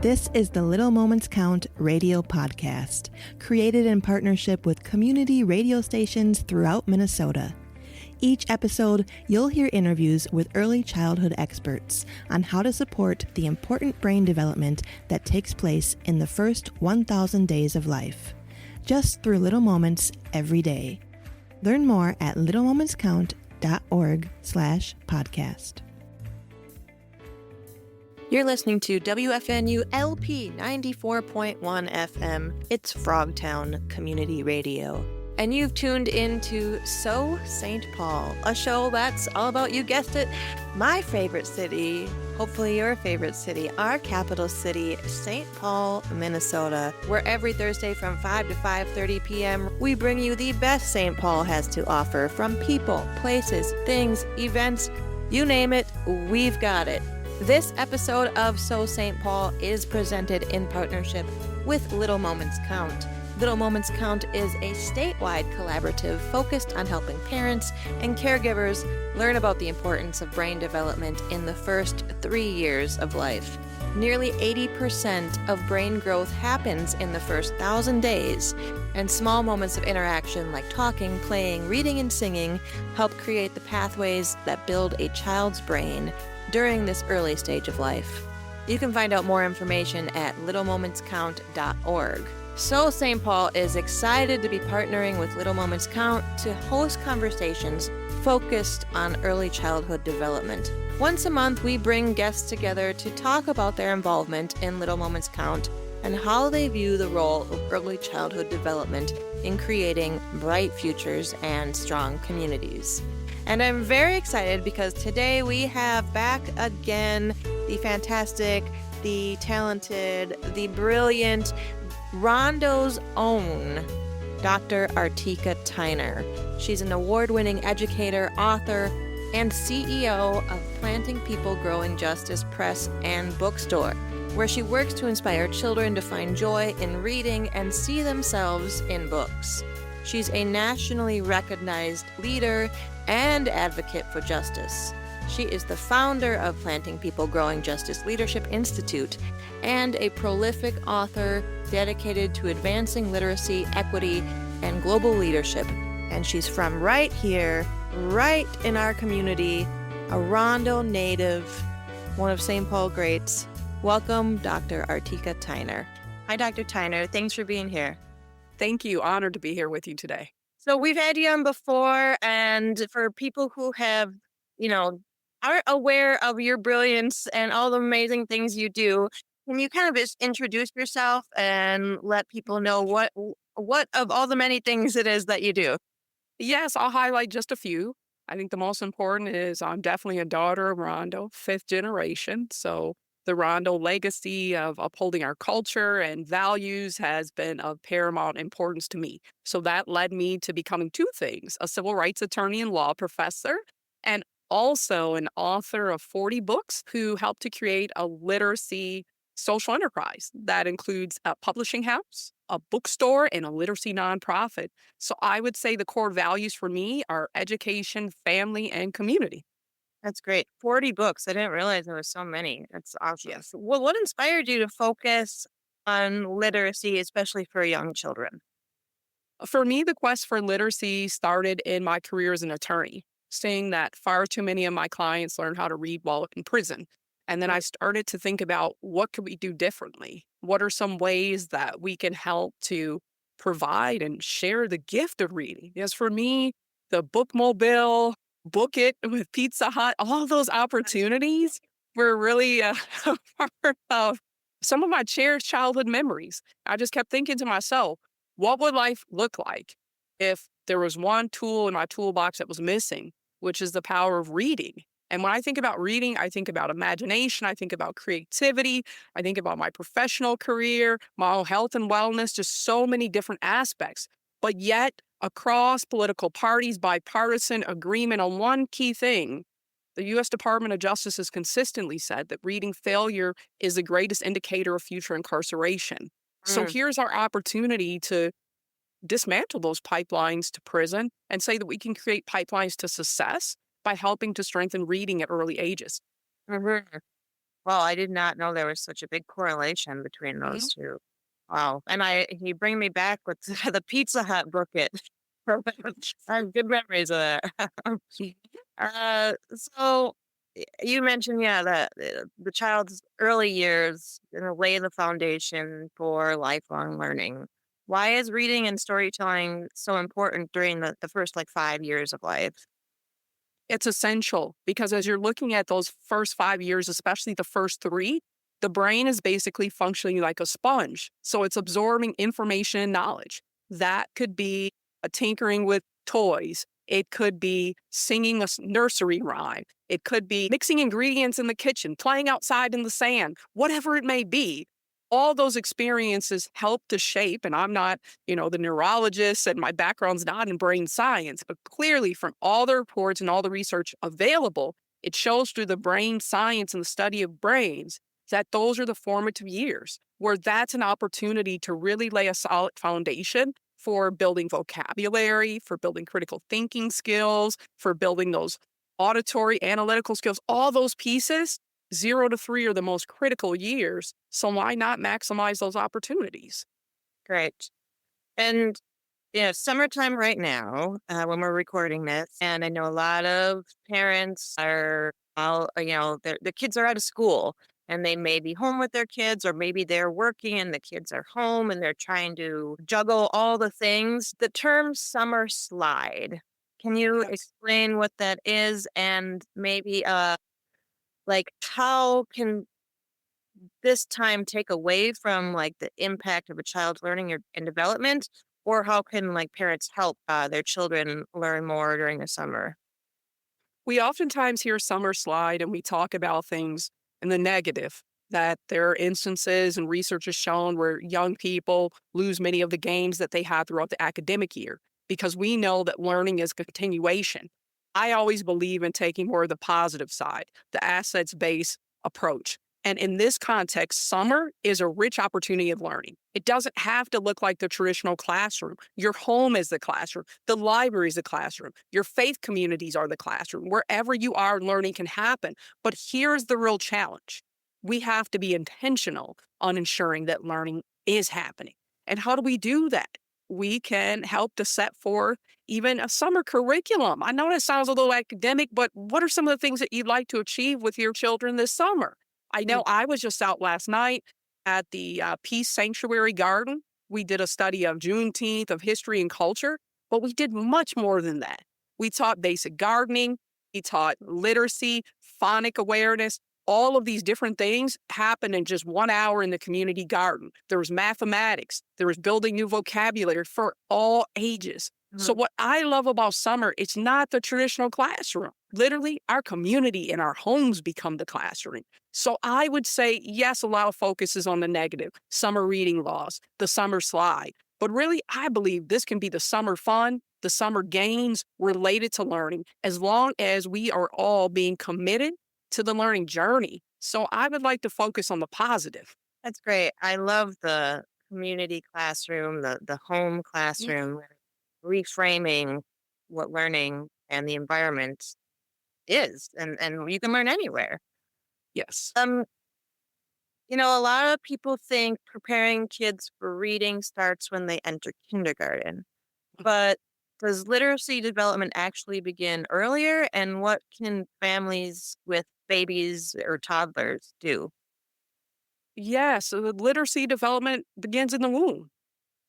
This is the Little Moments Count radio podcast, created in partnership with community radio stations throughout Minnesota. Each episode, you'll hear interviews with early childhood experts on how to support the important brain development that takes place in the first 1,000 days of life, just through little moments every day. Learn more at littlemomentscount.org/podcast. You're listening to WFNU LP 94.1 FM. It's Frogtown Community Radio. And you've tuned into So St. Paul, a show that's all about, you guessed it, my favorite city, hopefully your favorite city, our capital city, St. Paul, Minnesota, where every Thursday from 5 to 5:30 p.m., we bring you the best St. Paul has to offer from people, places, things, events, you name it, we've got it. This episode of So St. Paul is presented in partnership with Little Moments Count. Little Moments Count is a statewide collaborative focused on helping parents and caregivers learn about the importance of brain development in the first 3 years of life. Nearly 80% of brain growth happens in the first 1,000 days, and small moments of interaction like talking, playing, reading, and singing help create the pathways that build a child's brain during this early stage of life. You can find out more information at littlemomentscount.org. So St. Paul is excited to be partnering with Little Moments Count to host conversations focused on early childhood development. Once a month, we bring guests together to talk about their involvement in Little Moments Count and how they view the role of early childhood development in creating bright futures and strong communities. And I'm very excited because today we have back again the fantastic, the talented, the brilliant, Rondo's own Dr. Artika Tyner. She's an award-winning educator, author, and CEO of Planting People Growing Justice Press and Bookstore, where she works to inspire children to find joy in reading and see themselves in books. She's a nationally recognized leader and advocate for justice. She is the founder of Planting People Growing Justice Leadership Institute and a prolific author dedicated to advancing literacy, equity, and global leadership. And she's from right here, right in our community, a Rondo native, one of St. Paul greats. Welcome, Dr. Artika Tyner. Hi, Dr. Tyner. Thanks for being here. Thank you. Honored to be here with you today. So we've had you on before, and for people who have, aren't aware of your brilliance and all the amazing things you do, can you kind of just introduce yourself and let people know what of all the many things it is that you do? Yes, I'll highlight just a few. I think the most important is I'm definitely a daughter of Rondo, 5th generation. So the Rondo legacy of upholding our culture and values has been of paramount importance to me. So that led me to becoming two things: a civil rights attorney and law professor, and also an author of 40 books who helped to create a literacy social enterprise that includes a publishing house, a bookstore, and a literacy nonprofit. So I would say the core values for me are education, family, and community. That's great. 40 books. I didn't realize there were so many. That's awesome. Yes. Well, what inspired you to focus on literacy, especially for young children? For me, the quest for literacy started in my career as an attorney, seeing that far too many of my clients learned how to read while in prison. And then I started to think about, what could we do differently? What are some ways that we can help to provide and share the gift of reading? Because for me, the bookmobile, Book It with Pizza Hut, all those opportunities were really a part of some of my cherished childhood memories. I just kept thinking to myself, what would life look like if there was one tool in my toolbox that was missing, which is the power of reading? And when I think about reading, I think about imagination, I think about creativity, I think about my professional career, my own health and wellness, just so many different aspects. But yet, across political parties, bipartisan agreement on one key thing: the U.S. Department of Justice has consistently said that reading failure is the greatest indicator of future incarceration. So here's our opportunity to dismantle those pipelines to prison and say that we can create pipelines to success by helping to strengthen reading at early ages. Mhm. Well, I did not know there was such a big correlation between Mhm. those two. Wow. And you bring me back with the Pizza Hut bucket. I have good memories of that. So you mentioned, yeah, that the child's early years gonna lay the foundation for lifelong learning. Why is reading and storytelling so important during the first like 5 years of life? It's essential because as you're looking at those first 5 years, especially the first three, the brain is basically functioning like a sponge. So it's absorbing information and knowledge. That could be a tinkering with toys. It could be singing a nursery rhyme. It could be mixing ingredients in the kitchen, playing outside in the sand, whatever it may be. All those experiences help to shape, and I'm not the neurologist, and my background's not in brain science, but clearly from all the reports and all the research available, it shows through the brain science and the study of brains that those are the formative years where that's an opportunity to really lay a solid foundation for building vocabulary, for building critical thinking skills, for building those auditory, analytical skills, all those pieces. 0 to 3 are the most critical years. So why not maximize those opportunities? Great. And summertime right now, when we're recording this, and I know a lot of parents are all, the kids are out of school and they may be home with their kids, or maybe they're working and the kids are home and they're trying to juggle all the things. The term summer slide, can you Yes. explain what that is and maybe like how can this time take away from like the impact of a child's learning and development, or how can like parents help their children learn more during the summer? We oftentimes hear summer slide and we talk about things in the negative, that there are instances and research has shown where young people lose many of the gains that they had throughout the academic year because we know that learning is continuation. I always believe in taking more of the positive side, the assets based approach. And in this context, summer is a rich opportunity of learning. It doesn't have to look like the traditional classroom. Your home is the classroom. The library is the classroom. Your faith communities are the classroom. Wherever you are, learning can happen. But here's the real challenge. We have to be intentional on ensuring that learning is happening. And how do we do that? We can help to set forth even a summer curriculum. I know that sounds a little academic, but what are some of the things that you'd like to achieve with your children this summer? I know I was just out last night at the Peace Sanctuary Garden. We did a study of Juneteenth, of history and culture, but we did much more than that. We taught basic gardening, we taught literacy, phonic awareness. All of these different things happen in just 1 hour in the community garden. There was mathematics, there was building new vocabulary for all ages. So, Mhm. what I love about summer, it's not the traditional classroom. Literally, our community and our homes become the classroom. So I would say, yes, a lot of focus is on the negative, summer reading loss, the summer slide. But really, I believe this can be the summer fun, the summer gains related to learning, as long as we are all being committed to the learning journey. So I would like to focus on the positive. That's great. I love the community classroom, the home Yeah. classroom, reframing what learning and the environment is, and you can learn anywhere. Yes. Um, a lot of people think preparing kids for reading starts when they enter kindergarten, but does literacy development actually begin earlier? And what can families with babies or toddlers do? Yes. So the literacy development begins in the womb.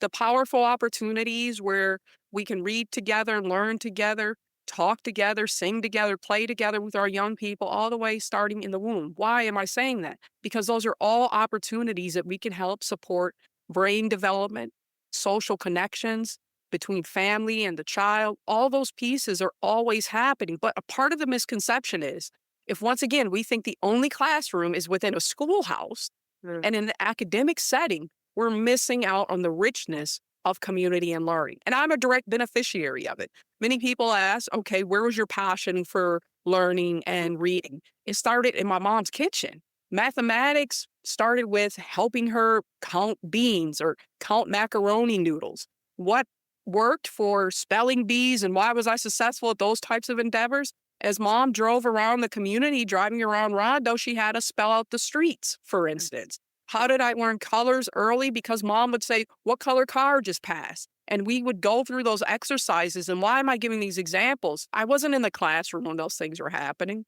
The powerful opportunities where we can read together and learn together, talk together, sing together, play together with our young people, all the way starting in the womb. Why am I saying that? Because those are all opportunities that we can help support brain development, social connections between family and the child. All those pieces are always happening. But a part of the misconception is if once again we think the only classroom is within a schoolhouse, Mm. and in the academic setting, we're missing out on the richness of community and learning. And I'm a direct beneficiary of it. Many people ask, okay, where was your passion for learning and reading? It started in my mom's kitchen. Mathematics started with helping her count beans or count macaroni noodles. What worked for spelling bees and why was I successful at those types of endeavors? As mom drove around the community, driving around Rondo, she had us spell out the streets, for instance. How did I learn colors early? Because mom would say, "What color car just passed?" And we would go through those exercises. And why am I giving these examples? I wasn't in the classroom when those things were happening.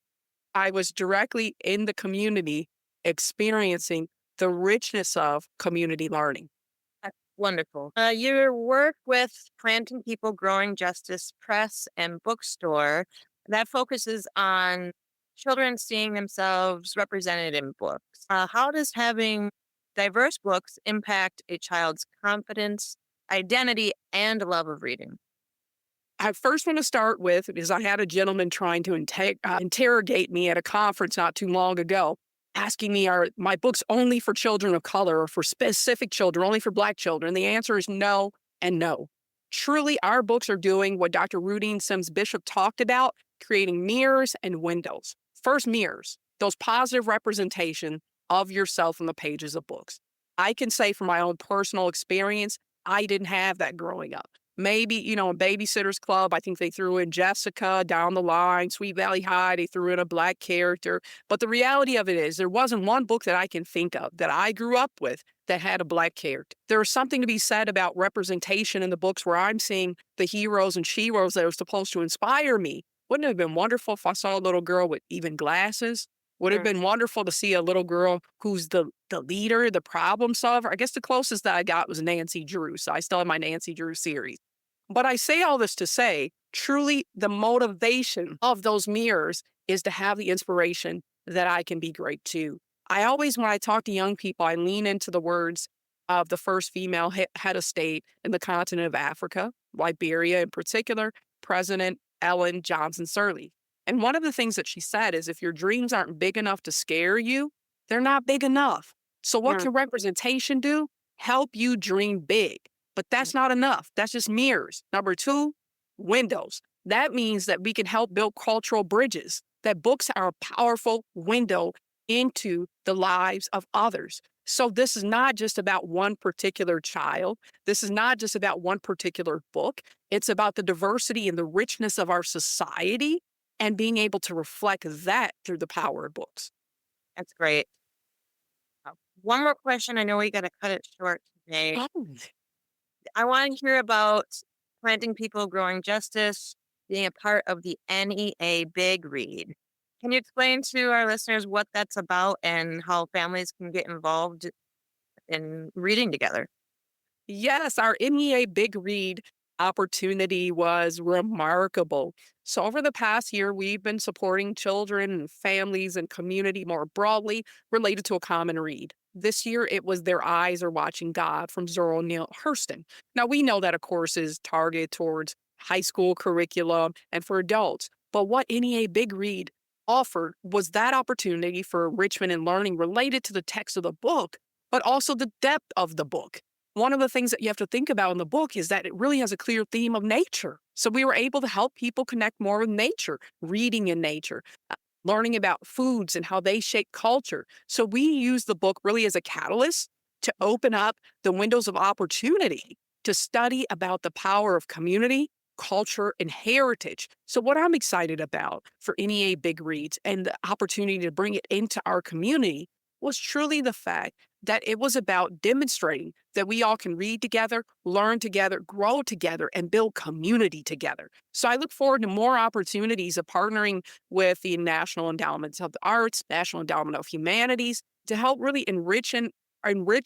I was directly in the community experiencing the richness of community learning. That's wonderful. Your work with Planting People, Growing Justice Press and Bookstore that focuses on children seeing themselves represented in books. How does having diverse books impact a child's confidence, identity, and love of reading? I first want to start with is I had a gentleman trying to interrogate me at a conference not too long ago, asking me, are my books only for children of color or for specific children, only for Black children? The answer is no and no. Truly, our books are doing what Dr. Rudine Sims Bishop talked about, creating mirrors and windows. First, mirrors, those positive representation of yourself in the pages of books. I can say from my own personal experience, I didn't have that growing up. Maybe, in Babysitter's Club, I think they threw in Jessica down the line, Sweet Valley High, they threw in a Black character. But the reality of it is, there wasn't one book that I can think of that I grew up with that had a Black character. There is something to be said about representation in the books where I'm seeing the heroes and sheroes that are supposed to inspire me. Wouldn't it have been wonderful if I saw a little girl with even glasses? Would it have been wonderful to see a little girl who's the leader, the problem solver? I guess the closest that I got was Nancy Drew. So I still have my Nancy Drew series. But I say all this to say, truly, the motivation of those mirrors is to have the inspiration that I can be great too. I always, when I talk to young people, I lean into the words of the first female head of state in the continent of Africa, Liberia in particular, President Ellen Johnson Sirleaf. And one of the things that she said is if your dreams aren't big enough to scare you, they're not big enough. So, what Yeah. can representation do? Help you dream big. But that's not enough. That's just mirrors. Number two, windows. That means that we can help build cultural bridges, that books are a powerful window into the lives of others. So this is not just about one particular child. This is not just about one particular book. It's about the diversity and the richness of our society and being able to reflect that through the power of books. That's great. One more question. I know we got to cut it short today. Oh. I want to hear about Planting People, Growing Justice, being a part of the NEA Big Read. Can you explain to our listeners what that's about and how families can get involved in reading together? Yes, our NEA Big Read opportunity was remarkable. So, over the past year, we've been supporting children and families and community more broadly related to a common read. This year, it was Their Eyes Are Watching God from Zora Neale Hurston. Now, we know that, of course, is targeted towards high school curriculum and for adults. But what NEA Big Read offered was that opportunity for enrichment and learning related to the text of the book, but also the depth of the book. One of the things that you have to think about in the book is that it really has a clear theme of nature. So we were able to help people connect more with nature, reading in nature, learning about foods and how they shape culture. So we use the book really as a catalyst to open up the windows of opportunity to study about the power of community, culture, and heritage. So what I'm excited about for NEA Big Reads and the opportunity to bring it into our community was truly the fact that it was about demonstrating that we all can read together, learn together, grow together, and build community together. So I look forward to more opportunities of partnering with the National Endowments of the Arts, National Endowment of Humanities to help really enrich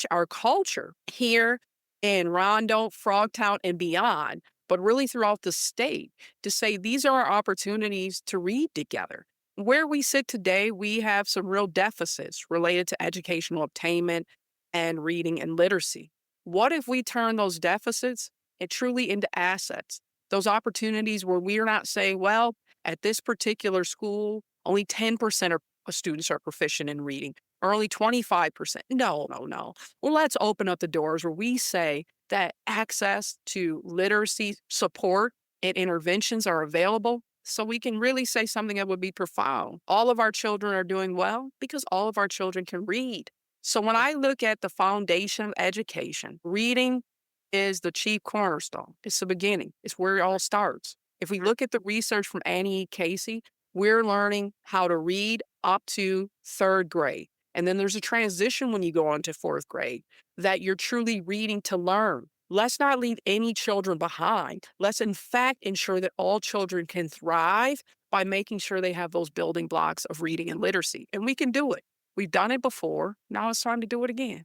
our culture here in Rondo, Frogtown, and beyond, but really throughout the state to say these are our opportunities to read together. Where we sit today, we have some real deficits related to educational attainment and reading and literacy. What if we turn those deficits and truly into assets? Those opportunities where we're not saying, well, at this particular school, only 10% of students are proficient in reading, or only 25%. No, no, no. Well, let's open up the doors where we say that access to literacy support and interventions are available so we can really say something that would be profound. All of our children are doing well because all of our children can read. So when I look at the foundation of education, reading is the chief cornerstone. It's the beginning. It's where it all starts. If we look at the research from Annie E. Casey, we're learning how to read up to third grade. And then there's a transition when you go on to fourth grade that you're truly reading to learn. Let's not leave any children behind. Let's, in fact, ensure that all children can thrive by making sure they have those building blocks of reading and literacy. And we can do it. We've done it before. Now it's time to do it again.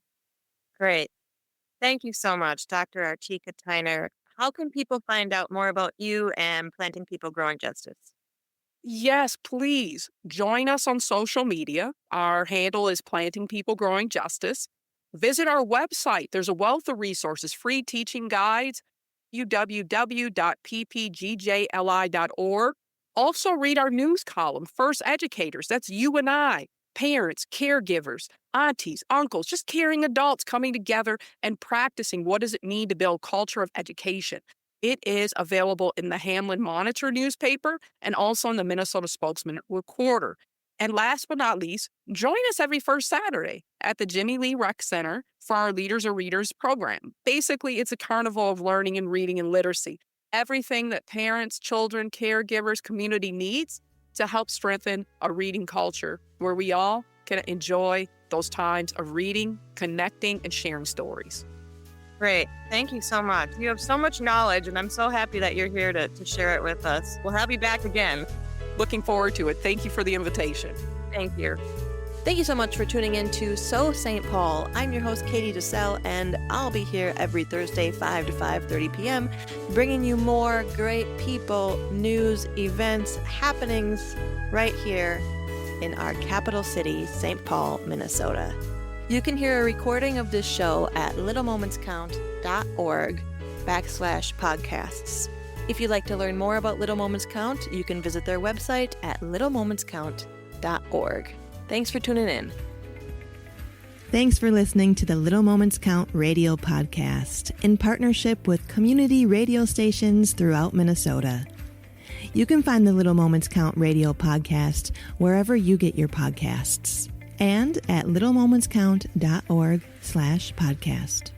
Great. Thank you so much, Dr. Artika Tyner. How can people find out more about you and Planting People Growing Justice? Yes, please join us on social media. Our handle is Planting People Growing Justice. Visit our website. There's a wealth of resources, free teaching guides, www.ppgjli.org. Also read our news column, First Educators. That's you and I, parents, caregivers, aunties, uncles, just caring adults coming together and practicing what does it mean to build culture of education. It is available in the Hamlin Monitor newspaper and also in the Minnesota Spokesman Recorder. And last but not least, join us every first Saturday at the Jimmy Lee Rec Center for our Leaders or Readers program. Basically, it's a carnival of learning and reading and literacy. Everything that parents, children, caregivers, community needs to help strengthen a reading culture where we all can enjoy those times of reading, connecting, and sharing stories. Great. Thank you so much. You have so much knowledge, and I'm so happy that you're here to share it with us. We'll have you back again. Looking forward to it. Thank you for the invitation. Thank you. Thank you so much for tuning in to So St. Paul. I'm your host, Katey DeCelle, and I'll be here every Thursday, 5 to 5:30 p.m., bringing you more great people, news, events, happenings right here in our capital city, St. Paul, Minnesota. You can hear a recording of this show at littlemomentscount.org/podcasts. If you'd like to learn more about Little Moments Count, you can visit their website at littlemomentscount.org. Thanks for tuning in. Thanks for listening to the Little Moments Count radio podcast in partnership with community radio stations throughout Minnesota. You can find the Little Moments Count radio podcast wherever you get your podcasts and at littlemomentscount.org/podcast.